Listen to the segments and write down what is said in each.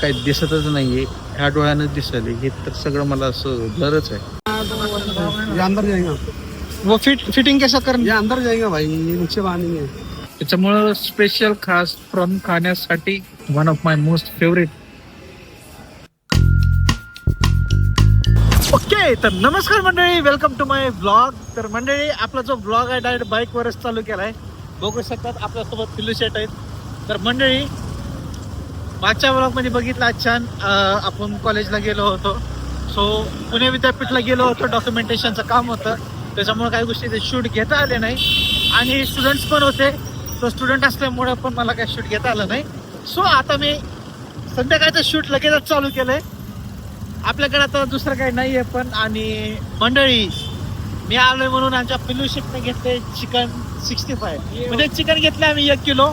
काही दिसतच नाहीये, ह्या डोळ्यानं दिसले हे तर सगळं मला असं ब्लरच आहे. अंदर जाएगा वो फिटिंग कैसा कर ये अंदर जाएगा भाई, ये नीचे पानी है. त्याच्यामुळं स्पेशल खास फ्रॉम खाण्यासाठी one of my most favourite. Okay, तर नमस्कार मंडळी, वेलकम टू माय ब्लॉग. तर मंडळी, आपला जो ब्लॉग आहे डायरेक्ट बाईकवरच चालू केला आहे. बघू शकतात आपल्यासोबत पिल्लू शेट आहेत. तर मंडळी, मागच्या ब्लॉगमध्ये बघितलं छान आपण कॉलेजला गेलो होतो. सो पुणे विद्यापीठला गेलो होतो, डॉक्युमेंटेशनचं काम होतं, त्याच्यामुळे काही गोष्टी ते शूट घेता आले नाही आणि स्टुडंट्स पण होते. तो स्टुडंट असल्यामुळे पण मला काही शूट घेता आलं नाही. सो आता मी संध्याकाळचं शूट लगेचच चालू केलंय. आपल्याकडे आता दुसरं काही नाही आहे पण. आणि मंडळी, मी आलोय म्हणून आमच्या पिल्लू शेटने घेतले चिकन 65. म्हणजे चिकन घेतलं आम्ही 1 किलो,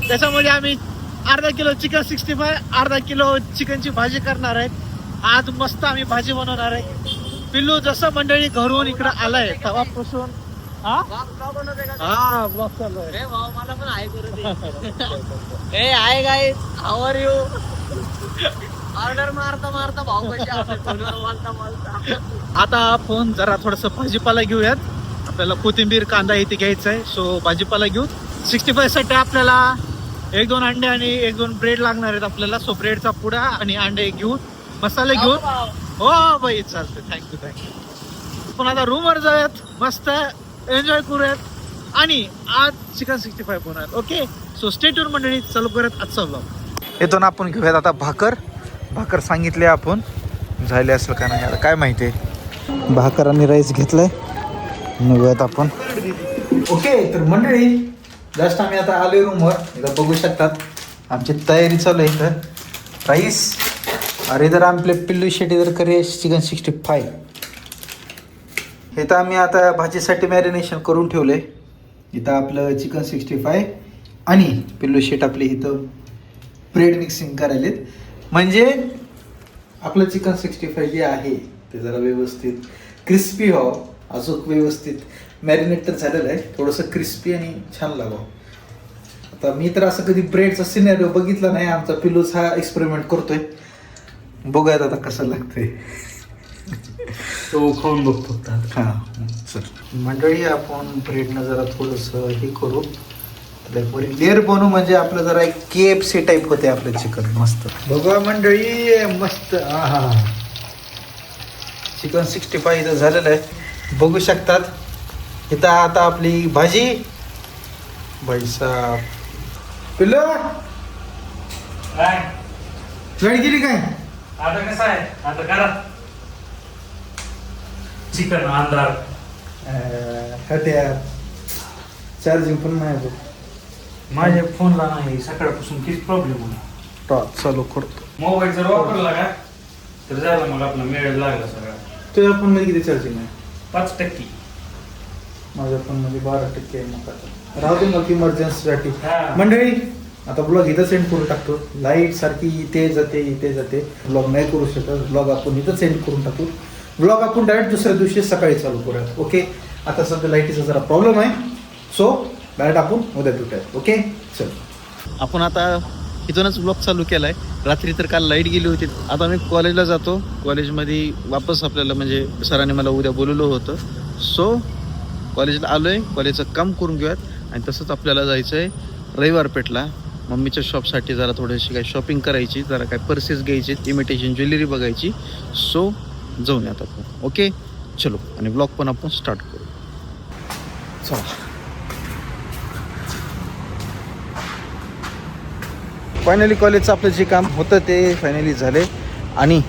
त्याच्यामध्ये आम्ही अर्धा किलो चिकन 65, अर्धा किलो चिकनची भाजी करणार आहे. आज मस्त आम्ही भाजी बनवणार आहे. पिल्लू जसं मंडळी घरून इकडं आलाय तेव्हापासून ब्लॉग चालू आहे. मला पण आहे करू दे. Hi guys, how are you? Order मारता भाऊ बोलता. आता फोन जरा थोडस भाजीपाला घेऊयात. आपल्याला कोथिंबीर, कांदा इथे घ्यायचा आहे. सो भाजीपाला घेऊ. 65 साठी आपल्याला 1-2 अंडे आणि 1-2 ब्रेड लागणार आहेत आपल्याला. सो ब्रेडचा पुडा आणि अंडे घेऊन, मसाले घेऊन. हो बाई, चालतंय. थँक्यू. पण आता रूमवर जाऊयात, मस्त एन्जॉय करूयात आणि आज चिकन 65 बनवूयात. ओके, सो स्टे ट्यून मंडळी, चालू करत आजचा ब्लॉग. येतो ना आपण घेऊयात आता भाकर सांगितले आपण, झाले असेल का नाही आता काय माहिती आहे. भाकर आणि राईस घेतलाय, निघूयात आपण. ओके, तर मंडळी जस्ट आम्ही आता आलोय रूमवर. इथं बघू शकतात आमची तयारी चालू आहे. इथं राईस और इधर आपले पिल्लू शेट इधर करे चिकन 65. इथं आम्ही आता भाजीसाठी मॅरिनेशन करून ठेवले. इथं आपलं चिकन 65 आणि पिल्लू शेट आपले इथं ब्रेड मिक्सिंग करायलेत. म्हणजे आपलं चिकन 65 जे आहे ते जरा व्यवस्थित क्रिस्पी व्हावं, अजून व्यवस्थित मॅरिनेट तर झालेलं आहे, थोडंसं क्रिस्पी आणि छान लागावं. आता मी तर असं कधी ब्रेडचा सिनेरिओ बघितला नाही. आमचा पिल्लूच हा एक्सपेरिमेंट करतोय. बघूयात आता कसं लागतंय. तो खाऊन बघतो. हां चल मंडळी, आपण ब्रेडनं जरा थोडंसं हे करू, लेअर बनवू, म्हणजे आपलं जरा एक KFC टाईप होते आपलं चिकन. मस्त बघा मंडळी, मस्त. हा चिकन 65 इथं झालेलं आहे, बघू शकतात. इथं आता आपली भाजी. भाईसाब पिल्लू गाडी गेली काय? आता कसं आहे, आता करा चिकन अंधार. चार्जिंग पण नाही बघ माझ्या फोनला नाही, सकाळपासून किती प्रॉब्लेम होता. टॉर्च चालू करतो. मोबाईल जर वापरला का तर झालं, मग आपला मेळ लागला सगळा. तुझ्या फोन मध्ये किती चार्जिंग आहे? 5%. माझ्या फोन मध्ये 12% आहे. मग आता राहू दे मग इमर्जन्सीसाठी. हा. मंडळी, आता ब्लॉग इथं सेंड करून टाकतो. लाईट सारखी इथे जाते. ब्लॉग नाही करू शकत. ब्लॉग आपण इथं सेंड करून टाकू. ब्लॉग आपण डायरेक्ट दुसऱ्या दिवशी सकाळी चालू करूयात. ओके, आता सध्या लाईटीचा जरा प्रॉब्लेम आहे. सो डायरेक्ट आपण उद्या भेटूयात. ओके, चल. आपण आता इथूनच ब्लॉग चालू केलाय. रात्री तर काल लाईट गेली होती. आता मी कॉलेजला जातो. कॉलेजमध्ये वापस आपल्याला म्हणजे सरांनी मला उद्या बोलवलं होतं. सो कॉलेजला आलोय, कॉलेजचं काम करून घेऊयात. आणि तसंच आपल्याला जायचं आहे रविवार पेठला, मम्मीच्या शॉपसाठी जरा थोडीशी काही शॉपिंग करायची, जरा काही पर्सेस घ्यायची, इमिटेशन ज्वेलरी बघायची. सो जाऊन येतात आपण. ओके, चलो. आणि ब्लॉग पण आपण स्टार्ट करू. चला. फायनली कॉलेजचं आपलं जे काम होतं ते फायनली झाले. आणि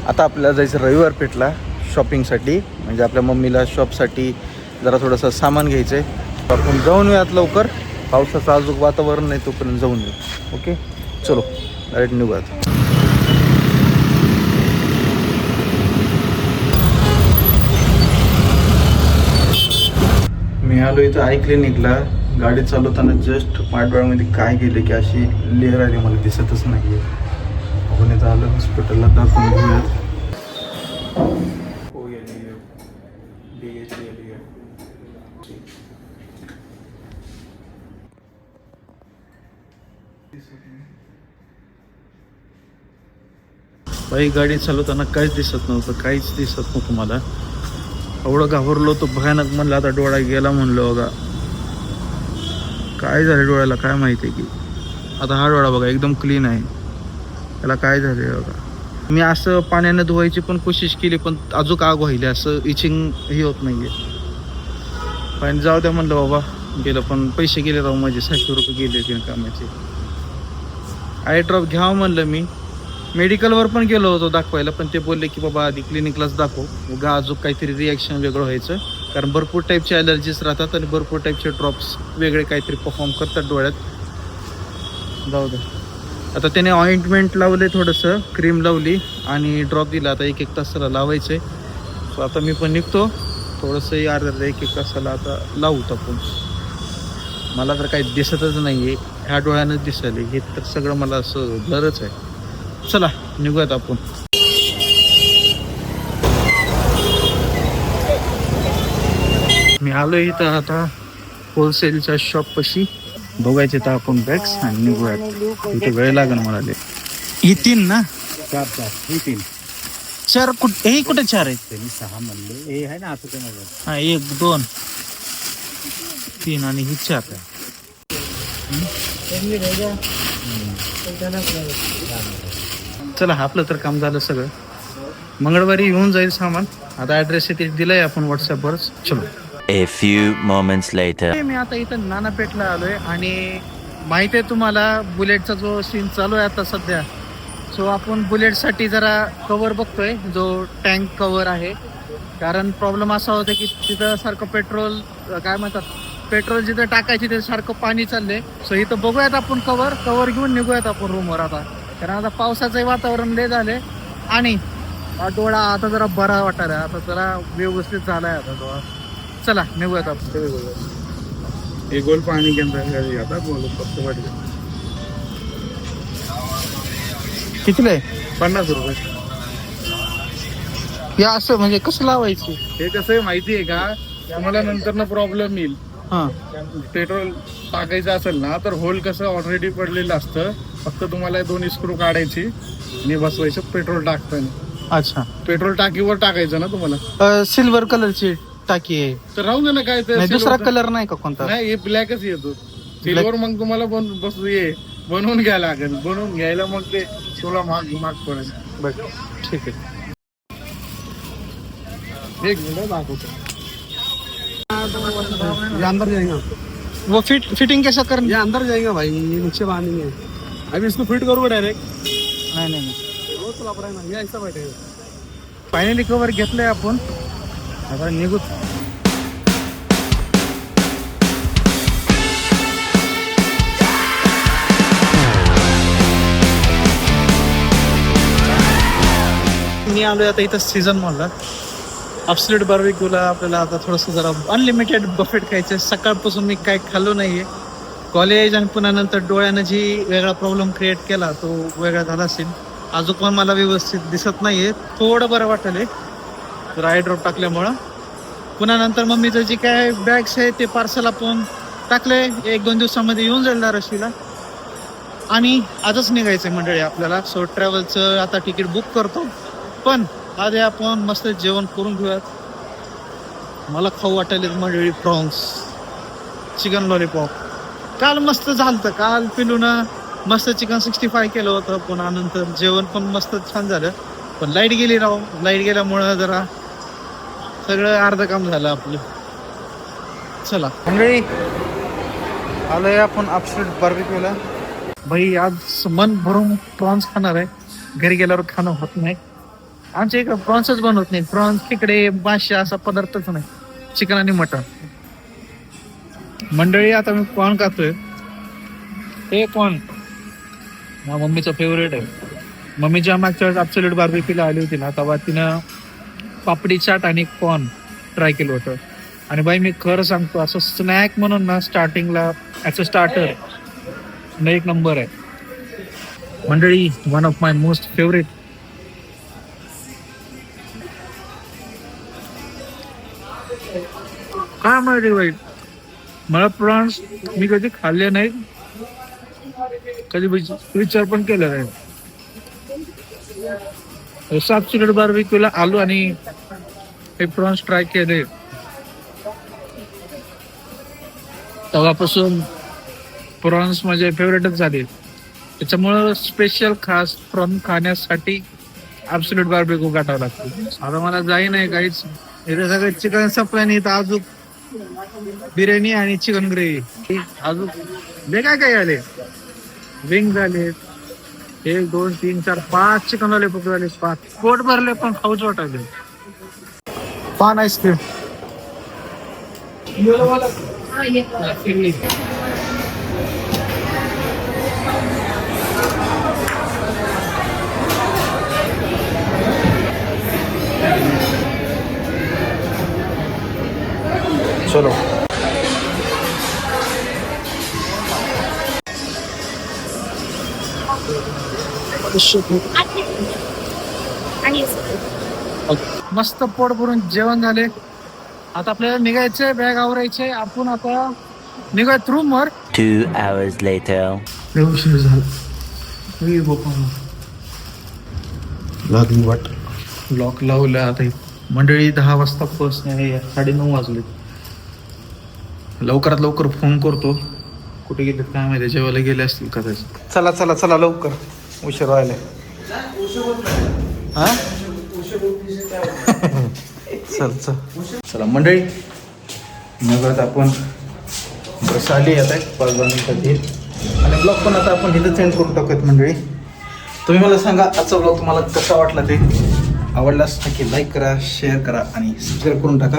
आता आपल्याला जायचं रविवार पेठला शॉपिंगसाठी, म्हणजे आपल्या मम्मीला शॉपसाठी जरा थोडंसं सामान घ्यायचं आहे. आपण जाऊन येऊयात लवकर. पावसाचं अजून वातावरण नाही, तोपर्यंत जाऊन येऊ. ओके, चलो डायरेक्ट निघूयात. मी आलो इथं आय क्लिनिकला. गाडी चालवताना जस्ट पाठबळामध्ये काय गेले की अशी लेअर आली, मला दिसतच नाही आहे. आपण इथं आलो हॉस्पिटलला, दाखवून घेऊयात. बाई गाडी चालवताना काहीच दिसत नव्हतं मला. एवढं घाबरलो तो भयानक. म्हणलं आता डोळा गेला म्हणलं. बघा काय झालं डोळ्याला काय माहिती की. आता हा डोळा बघा एकदम क्लीन आहे. त्याला काय झाले बघा. मी असं पाण्यानं धुवायची पण कोशिश केली पण अजून आग व्हायली. असं इचिंग हे होत नाहीये. पण जाऊ द्या म्हणलं बाबा गेलं. पण पैसे गेले राहू माझे 600 रुपये गेले बिनकामाचे. आय ड्रॉप घ्यावं म्हणलं. मी मेडिकलवर पण गेलो होतो दाखवायला पण ते बोलले की बाबा आधी क्लिनिकलाच दाखव. उगा अजून काहीतरी रिॲक्शन वेगळं व्हायचं. कारण भरपूर टाईपचे ॲलर्जीज राहतात आणि भरपूर टाईपचे ड्रॉप्स वेगळे काहीतरी परफॉर्म करतात डोळ्यात. जाऊ द्या. आता त्याने ऑइंटमेंट लावले, थोडंसं क्रीम लावली आणि ड्रॉप दिला. आता 1-1 तासाला लावायचं आहे. सो आता मी पण निघतो. थोडंसं अर्धा 1-1 तासाला आता लावूत आपण. मला तर काही दिसतच नाही आहे. ह्या डोळ्यानंच दिसायले. हे तर सगळं मला असं ब्लरच आहे. चला निघूयात आपण. मी आलो इथं आता होलसेलच्या शॉपपाशी. बघायचे तर आपण बॅग्स आणि निघूयात. इथे वेळ लागेल मला. ही 3 ना? 4 ही 3 4 कुठे? हे कुठे 4 आहेत? त्यांनी 6 म्हणले. हे आहे ना आता ते माझं. हा 1 2 3 आणि ही 4 आहे. चला आपलं तर काम झालं सगळं. मंगळवारी येऊन जाईल सामान. आता ॲड्रेस इथे दिलाय आपण व्हॉट्सअपवर. चलो. A few moments later. मी आता इथं नानापेठला आलोय आणि माहिती आहे तुम्हाला बुलेटचा जो सीन चालू आहे आता सध्या. सो आपण बुलेटसाठी जरा कवर बघतोय जो टँक कवर आहे. कारण प्रॉब्लेम असा होता की तिथं सारखं पेट्रोल काय म्हणतात पेट्रोल जिथं टाकायची तिथे सारखं पाणी चाललंय. सो इथं बघूयात आपण कवर घेऊन निघूयात आपण रूमवर आता. कारण आता पावसाचंही वातावरण लय झालंय आणि हा डोळा आता जरा बरा वाटायला. आता जरा व्यवस्थित झालाय आता डोळा. चला निघूयात आपण. हे गोल पाणी केंद्र आता बोलू फक्त वाटलं. कितीला आहे? 50 रुपये. या असं म्हणजे कसं लावायचं? हे कसं आहे माहिती आहे का? तुम्हाला नंतर ना प्रॉब्लेम येईल. हां पेट्रोल टाकायचं असेल ना तर होल कसं ऑलरेडी पडलेलं असतं. फक्त तुम्हाला 2 स्क्रू काढायची आणि बसवायचं पेट्रोल टाकताना. अच्छा. पेट्रोल टाकीवर टाकायचं ना तुम्हाला. सिल्वर कलरची टाकी आहे तर राहू दे ना काय ते. दुसरा कलर नाही का कोणता? नाही हे ब्लॅकच येतो. सिल्वर मग तुम्हाला बनवून घ्यायला लागेल. बनवून घ्यायला मग ते तुला माग पडेल. बघ ठीक है. 1 मिनट दाखवतो. ये अंदर जाएगा. वो फिटिंग कैसा कर? ये अंदर जाएगा भाई. ये नीचे बांधेंगे. अभी इसको फिट करोगे डायरेक्ट. नाही रोज तुला पडेल ना. ये ऐसा बैठेगा. फायनली कवर घेतलंय आपण. आता निघू. मी आलोय आता इथं सीझन मॉलला. अपस्लेट बार्बिक्यूला आपल्याला आता थोडंसं जरा अनलिमिटेड बफेट खायचं. सकाळपासून मी काय खाल्लो नाहीये. कॉलेज आणि पुन्हा नंतर डोळ्यानं जी वेगळा प्रॉब्लेम क्रिएट केला तो वेगळा झाला असेल. अजून पण मला व्यवस्थित दिसत नाहीये. थोडं बरं वाटले तर आय ड्रॉप टाकल्यामुळं. पुन्हा नंतर मम्मीचं जे काय बॅग्स आहे ते पार्सल आपण टाकले. 1-2 दिवसामध्ये येऊन जाईल धाराशिवला. आणि आजच निघायचं आहे मंडळी आपल्याला. सो ट्रॅव्हलचं आता तिकीट बुक करतो. पण आधी आपण मस्त जेवण करून घेऊयात. मला खाऊ वाटायले मंडळी प्रॉन्स चिकन लॉलीपॉप. काल मस्त झालं. काल पिलूनं मस्त चिकन 65 केलं होतं. पुन्हा नंतर जेवण पण मस्त छान झालं. पण लाईट गेली राव. लाईट गेल्यामुळं जरा सगळं अर्ध काम झालं आपलं. चला मंडळी आलोय आपण अपस्टेट बार्बिक्यूला. भाई आज मन भरून प्रॉन्स खाणार आहे. घरी गेल्यावर खाणं होत नाही. आमच्या इकडे प्रॉन्सच बनवत नाही. प्रॉन्स खेकडे मासे असा पदार्थच नाही. चिकन आणि मटण. मंडळी आता मी कॉर्न खातोय. हे कॉर्न माझ्या मम्मीचं फेवरेट आहे. मम्मीच्या मागच्या वेळेस ॲब्सोल्यूट बार्बिक्यूला आली होती ना तेव्हा तिनं पापडी चाट आणि कॉर्न ट्राय केलं होतं. आणि बाई मी खरं सांगतो असं स्नॅक म्हणून ना स्टार्टिंगला ॲज अ स्टार्टर एक नंबर आहे मंडळी. One of my most favourite. काय माहिती वाईट. मला प्रॉन्स मी कधी खाल्ले नाही. कधी विचार पण केला नाही. ॲब्सोल्यूट बार्बिक्यूला आलो आणि हे प्रॉन्स ट्राय केले. तेव्हापासून प्रॉन्स माझे फेवरेटच झाले. त्याच्यामुळं स्पेशल खास प्रॉन खाण्यासाठी ॲब्सोल्यूट बार्बिक्यू गाठावं लागतं. आता मला जाई नाही काहीच. इथे सगळे चिकन सप्लाय नाही, इथं अजून बिर्याणी आणि चिकन ग्रेव्ही अजून बे काय आले. विंग झाले 1 2 3 4 5 चिकन वाले फक्त झाले 5. पोट भरले पण खाऊच वाटायले. पान आईस्क्रीम चलो. मस्त पोट भरून जेवण झाले. आता आपल्याला निघायचंय, बॅग आवरायचे. आपण आता निघायत रूम वर. 2 hours later. उशीर झाला. लागली वाट. लॉक लावलं. आता मंडळी 10 वाजता बस नाही, 9:30 वाजले. लवकरात लवकर फोन करतो. कुठे गेले काय माहिती, जेवायला गेले असतील कदाचित. चला चला चला लवकर, उशीर व्हायला. हा चल चल चला मंडळी. नगरात आपण बस आली आता 5 मिनिटात आणि ब्लॉग पण आता आपण इथं सेंड करून टाकूयात. मंडळी तुम्ही मला सांगा आजचा ब्लॉग तुम्हाला कसा वाटला. ते आवडल्यास नक्की लाईक करा, शेअर करा आणि सबस्क्राईब करून टाका.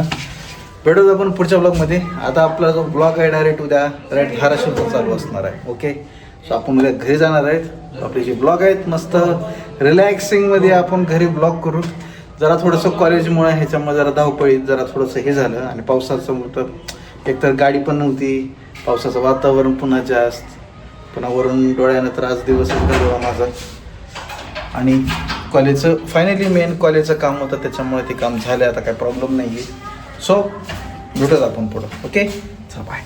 भेटूच आपण पुढच्या ब्लॉगमध्ये. आता आपला जो ब्लॉग आहे डायरेक्ट उद्या डायरेक्ट धाराशिवचा चालू असणार आहे. ओके, सो आपण उद्या घरी जाणार आहेत. आपले जे ब्लॉग आहेत मस्त रिलॅक्सिंगमध्ये आपण घरी ब्लॉग करू. जरा थोडंसं कॉलेजमुळे ह्याच्यामुळे जरा धावपळीत जरा थोडंसं हे झालं आणि पावसाचं तर एकतर गाडी पण नव्हती. पावसाचं वातावरण पुन्हा जास्त, पुन्हा वरून डोळ्यानं तर आज दिवसच घडवा माझा. आणि कॉलेजचं फायनली मेन कॉलेजचं काम होतं, त्याच्यामुळे ते काम झालं. आता काही प्रॉब्लेम नाही आहे. सो भेटूच आपण पुढं. ओके, चला बाय.